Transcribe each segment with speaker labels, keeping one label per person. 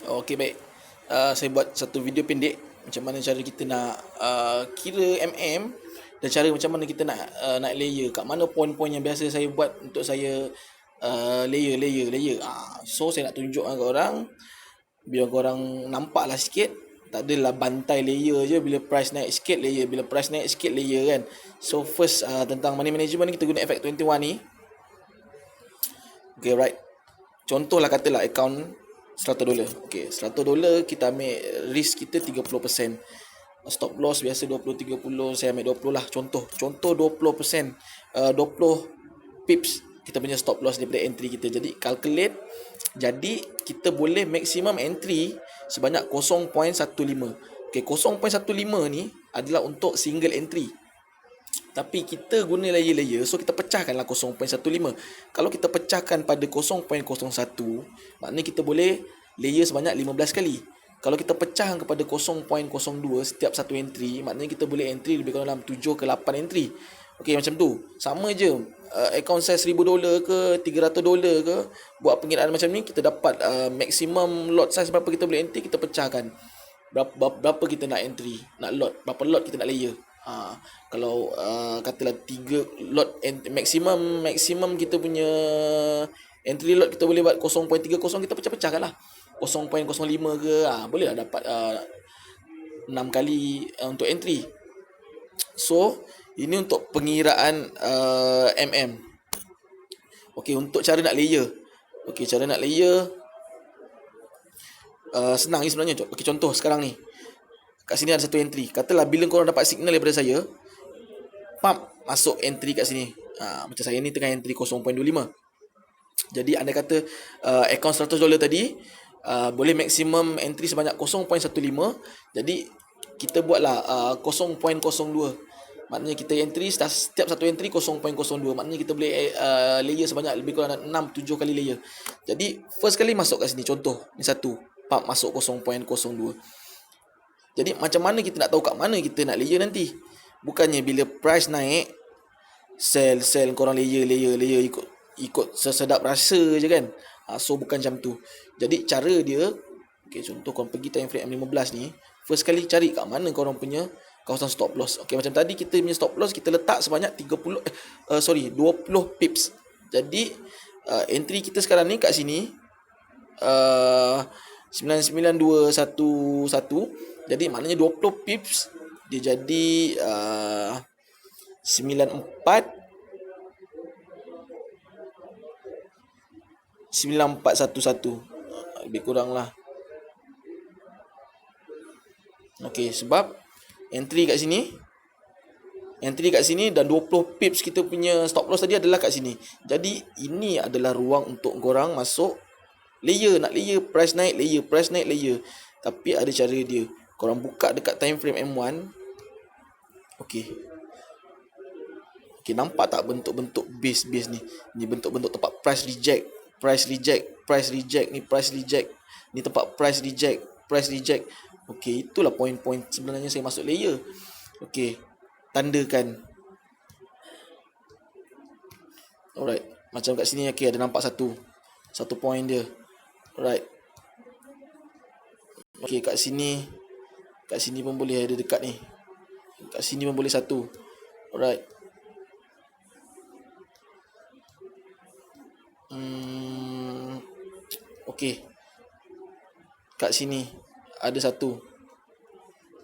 Speaker 1: Okey, baik. Saya buat satu video pendek macam mana cara kita nak kira dan cara macam mana kita nak layer, kat mana poin-poin yang biasa saya buat untuk saya layer. So saya nak tunjuk dengan korang, biar korang nampak lah sikit. Tak adalah bantai layer je, bila price naik sikit layer, bila price naik sikit layer kan. So first, tentang money management ni kita guna Effect 21 ni. Okay, right. Contohlah katalah account $100. Okay, $100 kita ambil risk kita 30%. Stop loss biasa 20-30, saya ambil 20 lah. Contoh 20%, 20 pips kita punya stop loss daripada entry kita. Jadi calculate, jadi kita boleh maximum entry sebanyak 0.15. Okay, 0.15 ni adalah untuk single entry. Tapi kita guna layer-layer, so kita pecahkanlah 0.15. Kalau kita pecahkan pada 0.01, maknanya kita boleh layer sebanyak 15 kali. Kalau kita pecahkan kepada 0.02 setiap satu entry, maknanya kita boleh entry lebih kurang dalam 7 ke 8 entry. Okey, macam tu. Sama je. Account saya $1,000 ke $300 ke, buat pengiraan macam ni, kita dapat maximum lot size berapa kita boleh entry, kita pecahkan. Berapa kita nak entry, nak lot, berapa lot kita nak layer. Kalau katalah 3 lot maksimum kita punya entry lot kita boleh buat 0.30, kita pecah-pecahkan lah 0.05 ke, boleh lah dapat 6 kali untuk entry. So ini untuk pengiraan Okey, untuk cara nak layer. Okey, cara nak layer senang ni sebenarnya. Okey, contoh sekarang ni kat sini ada satu entry. Katalah bila korang dapat signal daripada saya, masuk entry kat sini. Macam saya ni tengah entry 0.25. Jadi anda kata account $100 tadi boleh maksimum entry sebanyak 0.15. Jadi kita buatlah 0.02. Maknanya kita entry setiap satu entry 0.02. Maknanya kita boleh layer sebanyak lebih kurang 6-7 kali layer. Jadi first kali masuk kat sini, contoh ni satu, masuk 0.02. Jadi macam mana kita nak tahu kat mana kita nak layer nanti? Bukannya bila price naik, sell korang layer ikut sesedap rasa je kan. So bukan macam tu. Jadi cara dia, okay, contoh korang pergi time frame M15 ni, first kali cari kat mana korang punya kawasan stop loss. Okay, macam tadi kita punya stop loss kita letak sebanyak 20 pips. Jadi entry kita sekarang ni kat sini 99211. Jadi maknanya 20 pips dia jadi 9411, lebih kurang lah. Okey, sebab entry kat sini dan 20 pips kita punya stop loss tadi adalah kat sini. Jadi ini adalah ruang untuk korang masuk layer. Nak layer, price naik layer. Tapi ada cara dia. Korang buka dekat time frame M1. Okey, nampak tak bentuk-bentuk base ni? Ni bentuk-bentuk tempat price reject. Ni price reject. Ni tempat price reject. Okey, itulah poin-poin sebenarnya saya masuk layer. Okey, tandakan. Alright, macam kat sini, okey, ada nampak satu poin dia. Alright. Okey, kat sini pun boleh ada dekat ni. Kat sini pun boleh satu. Alright. Okey, kat sini ada satu.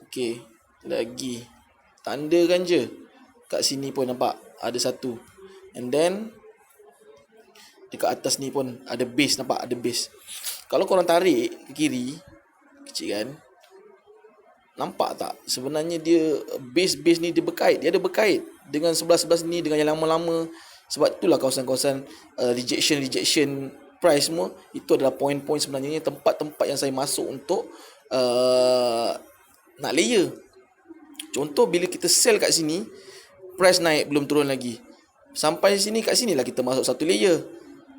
Speaker 1: Okey, lagi tandakan je. Kat sini pun nampak ada satu. And then dekat atas ni pun ada base, nampak ada base. Kalau korang tarik ke kiri, kecil kan, nampak tak sebenarnya dia base ni dia ada berkait dengan sebelah ni, dengan yang lama-lama. Sebab itulah kawasan-kawasan rejection price semua, itu adalah poin-poin sebenarnya, tempat-tempat yang saya masuk untuk nak layer. Contoh bila kita sell kat sini, price naik belum turun lagi, sampai sini, kat sinilah kita masuk satu layer.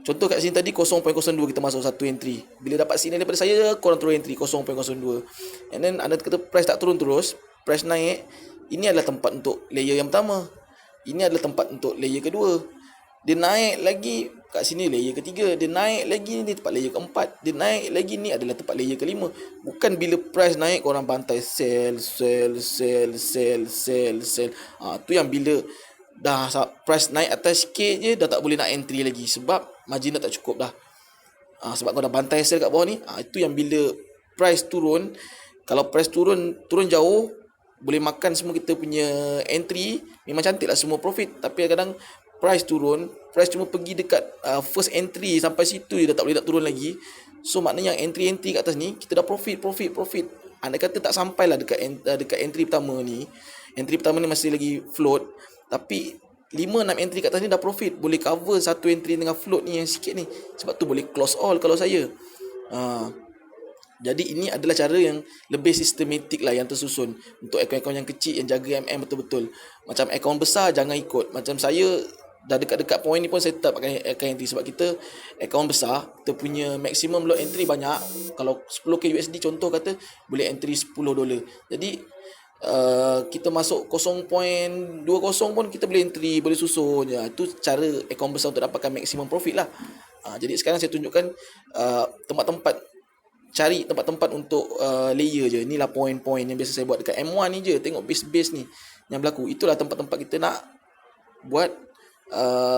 Speaker 1: Contoh kat sini tadi 0.02 kita masuk satu entry. Bila dapat signal daripada saya, korang turun entry 0.02. And then anda kata price tak turun terus, price naik, ini adalah tempat untuk layer yang pertama. Ini adalah tempat untuk layer kedua. Dia naik lagi, kat sini layer ketiga, dia naik lagi ni tempat layer keempat, dia naik lagi ni adalah tempat layer kelima. Bukan bila price naik korang bantai sell sell sell sell sell sell. Tu yang bila dah price naik atas sikit je dah tak boleh nak entry lagi sebab margin dah tak cukup dah. Sebab kau dah bantai sell kat bawah ni. Itu yang bila price turun, kalau price turun jauh, boleh makan semua kita punya entry, memang cantik lah semua profit. Tapi kadang price turun, price cuma pergi dekat first entry sampai situ je dah tak boleh nak turun lagi. So maknanya yang entry kat atas ni kita dah profit. Andai kata tak sampai lah dekat entry pertama ni. Entry pertama ni masih lagi float, tapi 5-6 entry kat atas ni dah profit. Boleh cover satu entry dengan float ni yang sikit ni. Sebab tu boleh close all kalau saya. Jadi ini adalah cara yang lebih sistematik lah yang tersusun. Untuk akaun-akaun yang kecil yang jaga MM betul-betul. Macam akaun besar jangan ikut. Macam saya dah dekat-dekat point ni pun saya tetap pakai akaun entry. Sebab kita akaun besar, kita punya maximum lot entry banyak. Kalau 10k USD contoh kata, boleh entry $10. Jadi kita masuk 0.20 pun kita boleh entry, boleh susun. Itu cara akaun besar untuk dapatkan maximum profit lah. Jadi sekarang saya tunjukkan tempat-tempat, cari tempat-tempat untuk layer je. Inilah point-point yang biasa saya buat dekat M1 ni je. Tengok base-base ni yang berlaku. Itulah tempat-tempat kita nak buat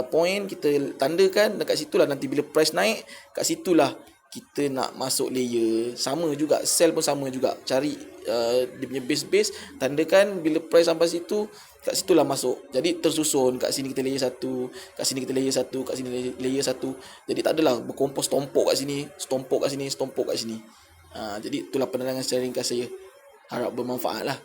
Speaker 1: point, kita tandakan dekat situlah. Nanti bila price naik, kat situlah kita nak masuk layer. Sama juga, sell pun sama juga. Cari dia punya base-base, tandakan bila price sampai situ, kat situlah masuk. Jadi tersusun, kat sini kita layer satu, kat sini kita layer satu, kat sini layer satu. Jadi tak adalah berkompos tompok kat sini, stompok kat sini. Jadi itulah penerangan secara ringkas saya. Harap bermanfaat lah.